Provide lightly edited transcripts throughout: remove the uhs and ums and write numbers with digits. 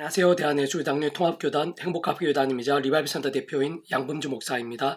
안녕하세요. 대한예수장로회 통합교단 행복학교단임이자 리바이브센터 대표인 양범주 목사입니다.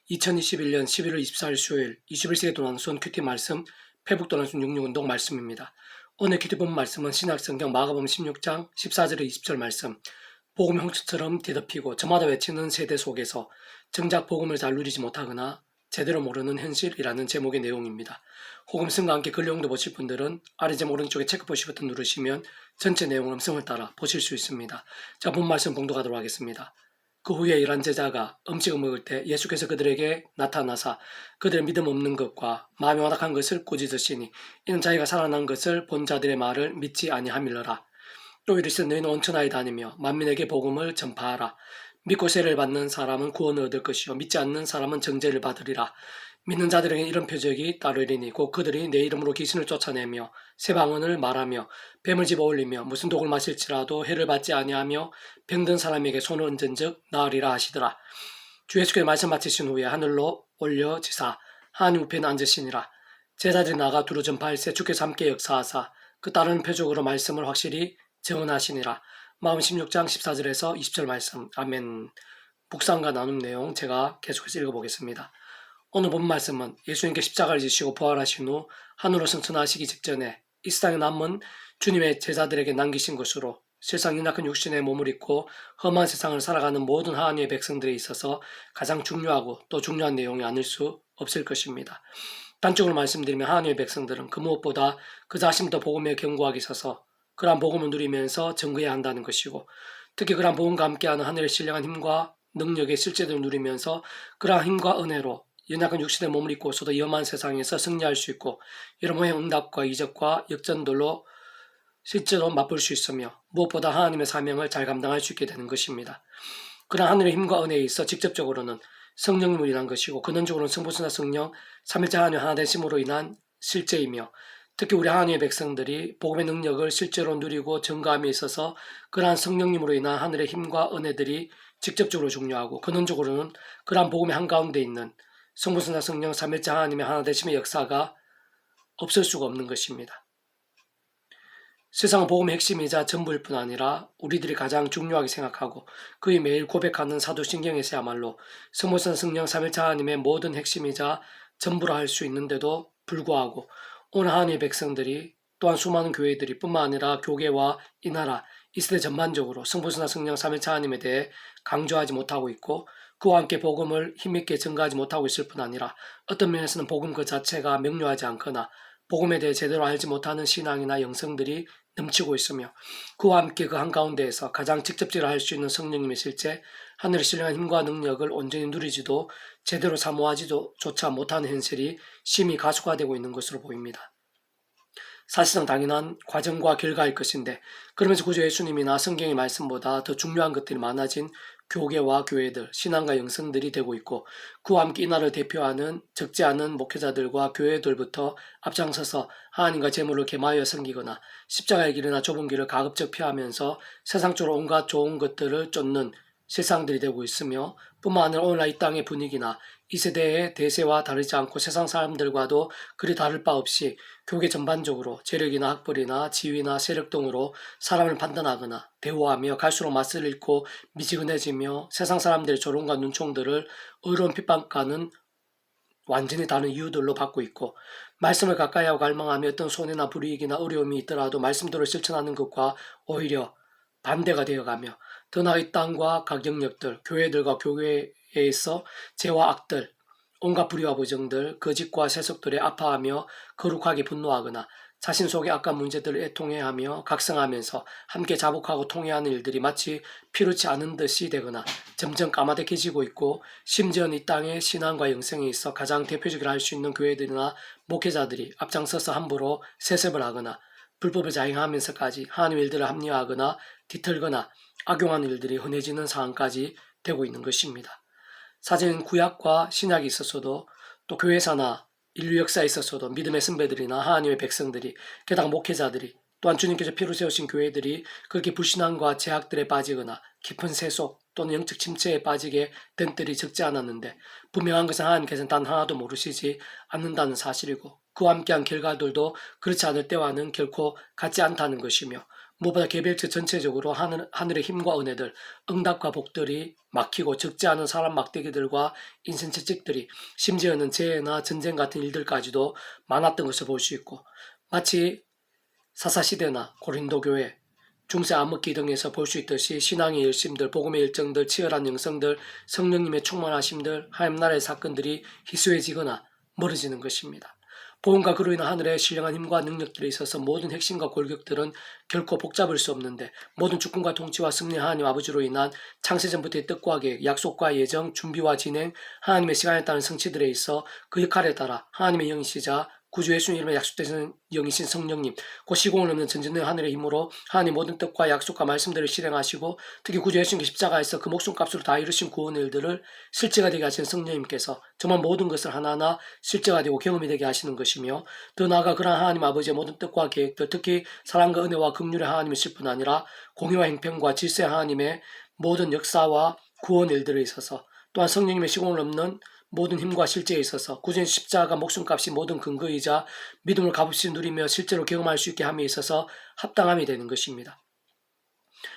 2021년 11월 24일 수요일 21세기 도난손 큐티 말씀 페북도난손 66운동 말씀입니다. 오늘 큐티 본 말씀은 신약성경 마가복음 16장 14절에 20절 말씀. 복음 형처럼 뒤덮이고 저마다 외치는 세대 속에서 정작 복음을 잘 누리지 못하거나 제대로 모르는 현실이라는 제목의 내용입니다. 복음성과 함께 글 내용도 보실 분들은 아래 제목 오른쪽에 체크보시 버튼 누르시면 전체 내용 음성을 따라 보실 수 있습니다. 자, 본 말씀 봉독하도록 하겠습니다. 그 후에 11제자가 음식을 먹을 때 예수께서 그들에게 나타나사 그들의 믿음 없는 것과 마음이 완악한 것을 꾸짖으시니 이는 자기가 살아난 것을 본 자들의 말을 믿지 아니함이러라. 또 이르시되 너희는 온 천하에 다니며 만민에게 복음을 전파하라. 믿고 세례를 받는 사람은 구원을 얻을 것이요 믿지 않는 사람은 정죄를 받으리라. 믿는 자들에게 이런 표적이 따르리니 곧 그들이 내 이름으로 귀신을 쫓아내며 새 방언을 말하며 뱀을 집어올리며 무슨 독을 마실지라도 해를 받지 아니하며 병든 사람에게 손을 얹은즉 나으리라 하시더라. 주 예수께서 말씀 마치신 후에 하늘로 올려지사 하나님 우편에 앉으시니라. 제자들이 나가 두루 전파할세 주께서 함께 역사하사 그 따르는 표적으로 말씀을 확실히 증언하시니라. 마음 16장 14절에서 20절 말씀. 아멘. 묵상과 나눔 내용 제가 계속해서 읽어보겠습니다. 오늘 본 말씀은 예수님께 십자가를 지시고 부활하신 후 하늘로 승천하시기 직전에 이 세상에 남은 주님의 제자들에게 남기신 것으로 세상 연약한 육신의 몸을 입고 험한 세상을 살아가는 모든 하나님의 백성들에 있어서 가장 중요하고 또 중요한 내용이 아닐 수 없을 것입니다. 단적으로 말씀드리면 하나님의 백성들은 그 무엇보다 그 자신부터 복음에 견고하게 서서 그러한 복음을 누리면서 증거해야 한다는 것이고 특히 그러한 복음과 함께하는 하늘의 신령한 힘과 능력의 실제들을 누리면서 그러한 힘과 은혜로 연약한 육신의 몸을 입고서도 위험한 세상에서 승리할 수 있고 여러 모의 응답과 이적과 역전들로 실제로 맛볼 수 있으며 무엇보다 하나님의 사명을 잘 감당할 수 있게 되는 것입니다. 그러한 하늘의 힘과 은혜에 있어 직접적으로는 성령님으로 인한 것이고 근원적으로는 성부성자 성령 삼일째 하나님 하나 되심으로 인한 실제이며 특히 우리 하나님의 백성들이 복음의 능력을 실제로 누리고 증거함에 있어서 그러한 성령님으로 인한 하늘의 힘과 은혜들이 직접적으로 중요하고 근원적으로는 그러한 복음의 한가운데 있는 성부성자 성령 삼일째 하나님의 하나 되심의 역사가 없을 수가 없는 것입니다. 세상은 복음의 핵심이자 전부일 뿐 아니라 우리들이 가장 중요하게 생각하고 그의 매일 고백하는 사도신경에서야말로 성부성자 성령 삼일째 하나님의 모든 핵심이자 전부라 할 수 있는데도 불구하고 오늘 하나님의 백성들이 또한 수많은 교회들이 뿐만 아니라 교계와 이 나라, 이 세대 전반적으로 성부성자 성령 삼일체 하나님에 대해 강조하지 못하고 있고 그와 함께 복음을 힘있게 증거하지 못하고 있을 뿐 아니라 어떤 면에서는 복음 그 자체가 명료하지 않거나 복음에 대해 제대로 알지 못하는 신앙이나 영성들이 넘치고 있으며 그와 함께 그 한가운데에서 가장 직접적으로 할 수 있는 성령님의 실제 하늘의 신령한 힘과 능력을 온전히 누리지도 제대로 사모하지도 조차 못하는 현실이 심히 가속화되고 있는 것으로 보입니다. 사실상 당연한 과정과 결과일 것인데 그러면서 구주 예수님이나 성경의 말씀보다 더 중요한 것들이 많아진 교계와 교회들, 신앙과 영성들이 되고 있고 그와 함께 이 나라를 대표하는 적지 않은 목회자들과 교회들부터 앞장서서 하나님과 재물을 계마하여 섬기거나 십자가의 길이나 좁은 길을 가급적 피하면서 세상적으로 온갖 좋은 것들을 쫓는 세상들이 되고 있으며 뿐만 아니라 오늘날 이 땅의 분위기나 이 세대의 대세와 다르지 않고 세상 사람들과도 그리 다를 바 없이 교계 전반적으로 재력이나 학벌이나 지위나 세력 등으로 사람을 판단하거나 대우하며 갈수록 맛을 잃고 미지근해지며 세상 사람들의 조롱과 눈총들을 의로운 핍박과는 완전히 다른 이유들로 받고 있고 말씀을 가까이하고 갈망하며 어떤 손해나 불이익이나 어려움이 있더라도 말씀대로 실천하는 것과 오히려 반대가 되어가며 더 나아 이 땅과 각 영역들, 교회들과 교회에 있어 죄와 악들, 온갖 불의와 부정들, 거짓과 세속들에 아파하며 거룩하게 분노하거나 자신 속의 악한 문제들을 애통해하며 각성하면서 함께 자복하고 통회하는 일들이 마치 필요치 않은 듯이 되거나 점점 까마득해지고 있고 심지어는 이 땅의 신앙과 영성에 있어 가장 대표적으로 할 수 있는 교회들이나 목회자들이 앞장서서 함부로 세습을 하거나 불법을 자행하면서까지 하나님의 일들을 합리화하거나 뒤틀거나 악용하는 일들이 흔해지는 상황까지 되고 있는 것입니다. 사실은 구약과 신약이 있었어도 또 교회사나 인류 역사에 있어서도 믿음의 선배들이나 하나님의 백성들이 게다가 목회자들이 또한 주님께서 피로 세우신 교회들이 그렇게 불신앙과 제약들에 빠지거나 깊은 세속 또는 영적 침체에 빠지게 된 때이 적지 않았는데 분명한 것은 하나님께서는 단 하나도 모르시지 않는다는 사실이고 그와 함께한 결과들도 그렇지 않을 때와는 결코 같지 않다는 것이며 무엇보다 개별적 전체적으로 하늘의 힘과 은혜들, 응답과 복들이 막히고 적지 않은 사람 막대기들과 인생 채찍들이 심지어는 재해나 전쟁 같은 일들까지도 많았던 것을 볼 수 있고 마치 사사시대나 고린도 교회, 중세 암흑기 등에서 볼 수 있듯이 신앙의 열심들, 복음의 열정들, 치열한 영성들, 성령님의 충만하심들, 하나님 나라의 사건들이 희수해지거나 멀어지는 것입니다. 복음과 그로 인한 하늘의 신령한 힘과 능력들에 있어서 모든 핵심과 골격들은 결코 복잡할 수 없는데 모든 주권과 통치와 승리 하나님 아버지로 인한 창세전부터의 뜻과 계획, 약속과 예정, 준비와 진행, 하나님의 시간에 따른 성취들에 있어 그 역할에 따라 하나님의 영이시자 구주 예수님 이름에 약속되신 영이신 성령님, 곧 시공을 넘는 전진의 하늘의 힘으로 하나님 모든 뜻과 약속과 말씀들을 실행하시고 특히 구주 예수님 십자가에서 그 목숨값으로 다 이루신 구원의 일들을 실제가 되게 하시는 성령님께서 정말 모든 것을 하나하나 실제가 되고 경험이 되게 하시는 것이며 더 나아가 그러한 하나님 아버지의 모든 뜻과 계획들, 특히 사랑과 은혜와 긍휼의 하나님이실 뿐 아니라 공의와 행편과 질서의 하나님의 모든 역사와 구원 일들에 있어서 또한 성령님의 시공을 넘는 모든 힘과 실제에 있어서 구주의 십자가 목숨값이 모든 근거이자 믿음을 값없이 누리며 실제로 경험할 수 있게 함에 있어서 합당함이 되는 것입니다.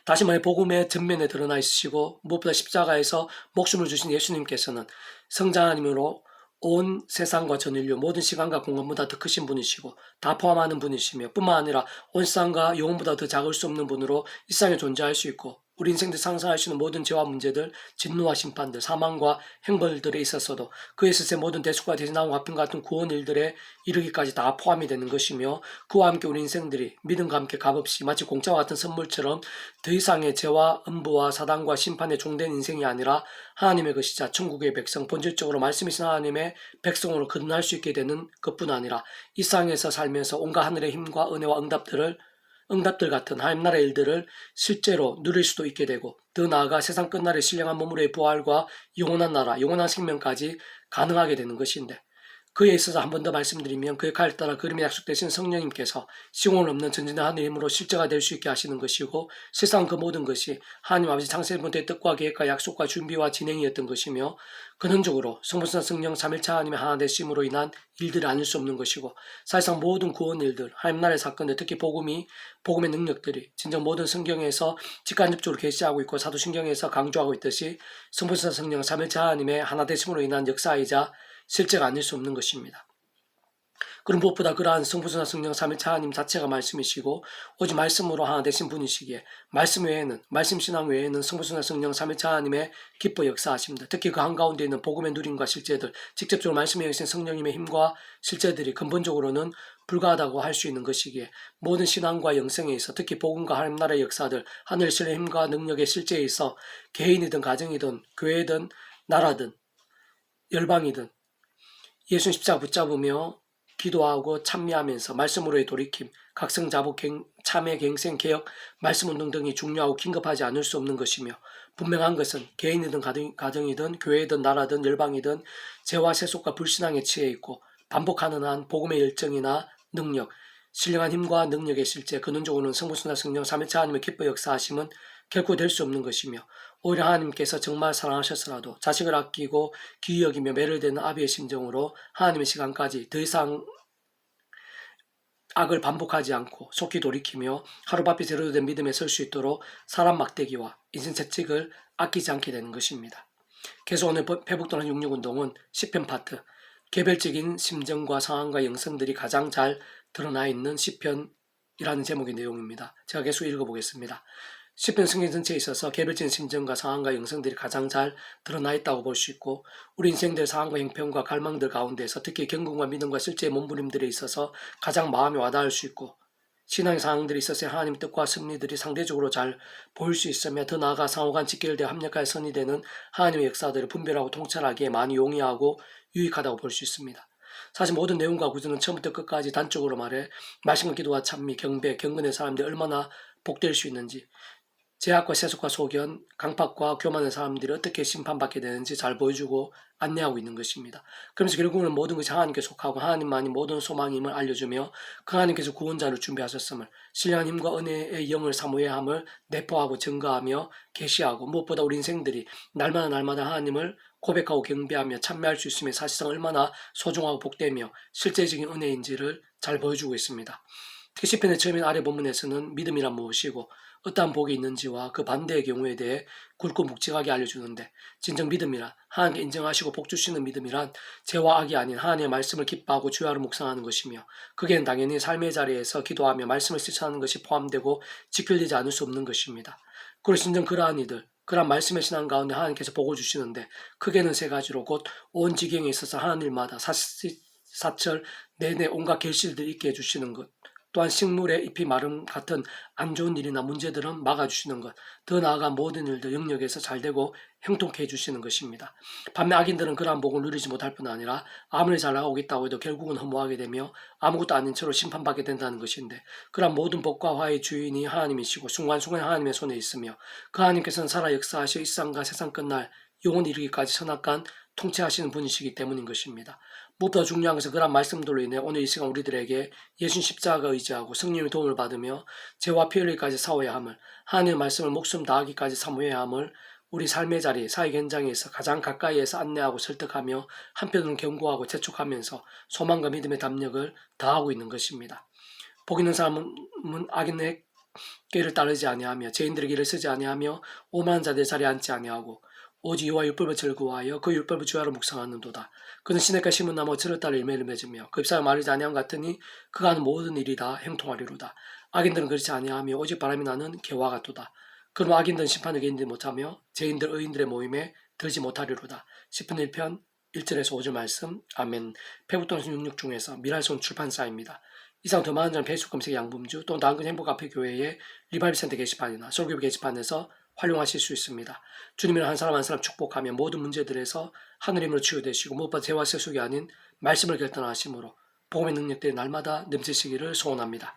다시 말해 복음의 전면에 드러나 있으시고 무엇보다 십자가에서 목숨을 주신 예수님께서는 성자 하나님으로 온 세상과 전 인류 모든 시간과 공간보다 더 크신 분이시고 다 포함하는 분이시며 뿐만 아니라 온 세상과 영혼보다 더 작을 수 없는 분으로 이 세상에 존재할 수 있고 우리 인생들 상상할 수 있는 모든 죄와 문제들, 진노와 심판들, 사망과 행벌들에 있어서도 그의 스스의 모든 대속과 대신하고 화평 같은 구원 일들에 이르기까지 다 포함이 되는 것이며 그와 함께 우리 인생들이 믿음과 함께 값없이 마치 공짜와 같은 선물처럼 더 이상의 죄와 음부와 사단과 심판에 종된 인생이 아니라 하나님의 것이자 천국의 백성, 본질적으로 말씀이신 하나님의 백성으로 거듭날 수 있게 되는 것뿐 아니라 이 세상에서 살면서 온갖 하늘의 힘과 은혜와 응답들 같은 하나님 나라의 일들을 실제로 누릴 수도 있게 되고 더 나아가 세상 끝날의 신령한 몸으로의 부활과 영원한 나라, 영원한 생명까지 가능하게 되는 것인데 그에 있어서 한 번 더 말씀드리면 그 역할에 따라 그림에 약속되신 성령님께서 시공을 넘는 전진의 하늘의 힘으로 실제가 될 수 있게 하시는 것이고 세상 그 모든 것이 하나님 아버지 창세부터의 뜻과 계획과 약속과 준비와 진행이었던 것이며 근원적으로 성부성 성령 삼일체 하나님의 하나 되심으로 인한 일들이 아닐 수 없는 것이고 사실상 모든 구원 일들, 하나님 나라의 사건들, 특히 복음의 능력들이 진정 모든 성경에서 직간접적으로 계시하고 있고 사도신경에서 강조하고 있듯이 성부성 성령 삼일체 하나님의 하나 되심으로 인한 역사이자 실제가 아닐 수 없는 것입니다. 그럼 무엇보다 그러한 성부성자 성령 삼일체 하나님 자체가 말씀이시고 오직 말씀으로 하나 되신 분이시기에 말씀 외에는 말씀 신앙 외에는 성부성자 성령 삼일체 하나님의 기뻐 역사하십니다. 특히 그 한가운데 있는 복음의 누림과 실제들 직접적으로 말씀에 계신 성령님의 힘과 실제들이 근본적으로는 불가하다고 할 수 있는 것이기에 모든 신앙과 영성에 있어 특히 복음과 하나님 나라의 역사들 하늘 신의 힘과 능력의 실제에 있어 개인이든 가정이든 교회든 나라든 열방이든 예수 십자가 붙잡으며 기도하고 참여하면서 말씀으로의 돌이킴, 각성자복, 참회, 갱생, 개혁, 말씀운동 등이 중요하고 긴급하지 않을 수 없는 것이며 분명한 것은 개인이든 가정이든 교회든 나라든 열방이든 죄와 세속과 불신앙에 취해 있고 반복하는 한 복음의 열정이나 능력, 신령한 힘과 능력의 실제, 근원적으로는 성부성자 성령 삼위일체 하나님의 기뻐 역사하심은 결코 될 수 없는 것이며 오히려 하나님께서 정말 사랑하셨으라도 자식을 아끼고 귀히 여기며 매를대는 아비의 심정으로 하나님의 시간까지 더 이상 악을 반복하지 않고 속히 돌이키며 하루바삐 제대로 된 믿음에 설 수 있도록 사람 막대기와 인생 채찍을 아끼지 않게 되는 것입니다. 계속 오늘 회복도는 66운동은 시편 파트, 개별적인 심정과 상황과 영성들이 가장 잘 드러나 있는 시편이라는 제목의 내용입니다. 제가 계속 읽어보겠습니다. 시편 성경 전체에 있어서 개별적인 심정과 상황과 영성들이 가장 잘 드러나 있다고 볼 수 있고 우리 인생들 상황과 형편과 갈망들 가운데서 특히 경건과 믿음과 실제의 몸부림들에 있어서 가장 마음에 와닿을 수 있고 신앙의 상황들이 있어서 하나님 뜻과 섭리들이 상대적으로 잘 보일 수 있으며 더 나아가 상호간 직결되어 합력하여 선이 되는 하나님의 역사들을 분별하고 통찰하기에 많이 용이하고 유익하다고 볼 수 있습니다. 사실 모든 내용과 구조는 처음부터 끝까지 단적으로 말해 말씀과 기도와 찬미, 경배, 경건의 사람들이 얼마나 복될 수 있는지 제약과 세속과 소견, 강팍과 교만한 사람들이 어떻게 심판받게 되는지 잘 보여주고 안내하고 있는 것입니다. 그러면서 결국은 모든 것이 하나님께 속하고 하나님만이 모든 소망임을 알려주며 그 하나님께서 구원자를 준비하셨음을 신령한 힘과 은혜의 영을 사모해야 함을 내포하고 증거하며 계시하고 무엇보다 우리 인생들이 날마다 하나님을 고백하고 경배하며 참여할 수 있으며 사실상 얼마나 소중하고 복되며 실제적인 은혜인지를 잘 보여주고 있습니다. 특히 시편의 처음인 아래 본문에서는 믿음이란 무엇이고 어떠한 복이 있는지와 그 반대의 경우에 대해 굵고 묵직하게 알려주는데, 진정 믿음이란 하나님께 인정하시고 복 주시는 믿음이란 죄와 악이 아닌 하나님의 말씀을 기뻐하고 주야로 묵상하는 것이며, 그게는 당연히 삶의 자리에서 기도하며 말씀을 실천하는 것이 포함되고 지켜지지 않을 수 없는 것입니다. 그리고 진정 그러한 이들, 그러한 말씀의 신앙 가운데 하나님께서 복을 주시는데, 크게는 세 가지로 곧 온 지경에 있어서 하는 일마다 사철 내내 온갖 결실들을 있게 해주시는 것, 또한 식물의 잎이 마름 같은 안 좋은 일이나 문제들은 막아주시는 것, 더 나아가 모든 일들 영역에서 잘되고 형통케 해주시는 것입니다. 반면 악인들은 그러한 복을 누리지 못할 뿐 아니라 아무리 잘 나가고 있다고 해도 결국은 허무하게 되며 아무것도 아닌 채로 심판받게 된다는 것인데, 그러한 모든 복과 화의 주인이 하나님이시고 순간순간 하나님의 손에 있으며, 그 하나님께서는 살아 역사하셔 이 세상과 세상 끝날 영원 이르기까지 선악간 통치하시는 분이시기 때문인 것입니다. 무엇보다 중요한 것은 그런 말씀들로 인해 오늘 이 시간 우리들에게 예수님 십자가 의지하고 성령의 도움을 받으며 죄와 피 흘리기까지 싸워야 함을, 하나님의 말씀을 목숨 다하기까지 사모해야 함을 우리 삶의 자리, 사역 현장에서 가장 가까이에서 안내하고 설득하며 한편으로는 경고하고 재촉하면서 소망과 믿음의 담력을 다하고 있는 것입니다. 복 있는 사람은 악인의 꾀를 따르지 아니하며 죄인들의 길을 쓰지 아니하며 오만한 자들의 자리에 앉지 아니하고 오직 여호와 율법을 즐거워하여 그 율법을 주야로 묵상하는도다. 그는 시냇가 심은 나무 철을 따라 열매를 맺으며 그 잎사를 마르지 아니함 같으니 그가 하는 모든 일이 다 형통하리로다. 악인들은 그렇지 아니하며 오직 바람이 나는 개와 같도다. 그럼 악인들은 심판을 견디지 못하며 죄인들 의인들의 모임에 들지 못하리로다. 시편 1편 1절에서 5절 말씀. 아멘. 페북동에서 66 중에서 미랄손 출판사입니다. 이상 더 많은 점은 페이스북 검색 양분주 또는 나은근 행복카페교회의 리바이브센터 게시판이나 솔교회 게시판에서 활용하실 수 있습니다. 주님이란 한 사람 한 사람 축복하며 모든 문제들에서 하늘의 힘으로 치유되시고 무엇보다 죄와 세속이 아닌 말씀을 결단하심으로 복음의 능력들이 날마다 넘치시기를 소원합니다.